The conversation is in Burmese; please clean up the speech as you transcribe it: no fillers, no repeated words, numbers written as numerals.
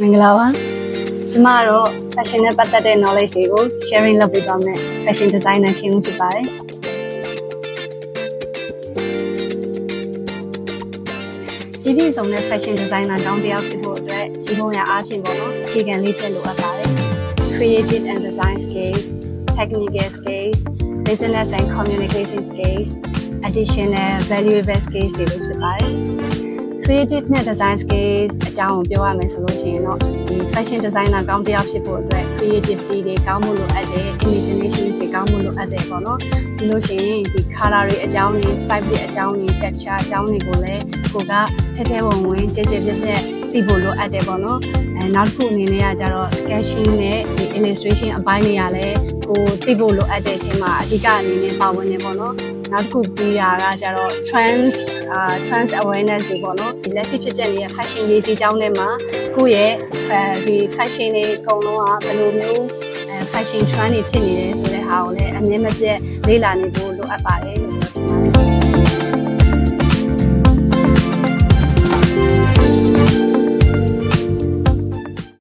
မင်္ဂလာပါကျမကတော့ fashion နဲ့ပတ်သက်တဲ့ knowledge တွေကို sharing လုပ်ပေးသွားမယ် fashion designer ခင်ဦးဖြစ်ပါတယ်ကြည်ပြည့်စုံတဲ့ fashion designer တောင်းတယောက်ဖြစ်ဖို့အတွက်ရှိဖို့ရအားဖြင့်ပေါ့နော်အခြေခံလေ့ကျင့်လိုအပ်ပါတယ် creative and design skills technical skills business and communication skills additional valuable skills တွေလို့ဖြစ်ပါတယ်creative နဲ့ design skills အကြောင်းကိုပြောရမယ်ဆိုလို့ရှိရင်တော့ဒီ fashion designer ကောင်းတစ်ယောက်ဖြစ်ဖို့အတွက် creativity တွေကောင်းမှုလိုအပ်တယ် imagination တွေကောင်းမှုလိုအပ်တယ်ပေါ့နော်ဒီလို့ရှိရင်ဒီ color တွေအကြောင်းတွေ fabric အကြောင်းတွေ texture အကြောင်းတွေကိုလည်းကိုကထဲထဲဝင်ဝင်ကြဲကြဲပြည့်ပြည့်သိဖို့လိုအပ်တယ်ပေါ့နော်နောက်တစ်ခုအနေနဲ့ကကျတော့ sketching နဲ့ဒီ illustration အပိုင်းတွေကလည်းကိုသိဖို့လိုအပ်တဲ့အချိန်မှာအဓိကအနေနဲ့ပါဝင်နေပေါ့နော်နောက်တစ်ခုပြီးတာကကျတော့ trans awareness တွေပေါ့နော်ဒီလက်ရှိဖြစ်တဲ့နေတဲ့ fashion ရေးစီးကြောင်းထဲမှာကိုယ့်ရဲ့ဒီ fashion တွေအကုန်လုံးကဘယ်လိုမျိုးfashion trend တွေဖြစ်နေတယ်ဆိုတဲ့ဟာကိုလည်းအမြဲမပြတ်လေ့လာနေဖို့လိုအပ်ပါတယ်လို့ပြောချင်ပါတယ်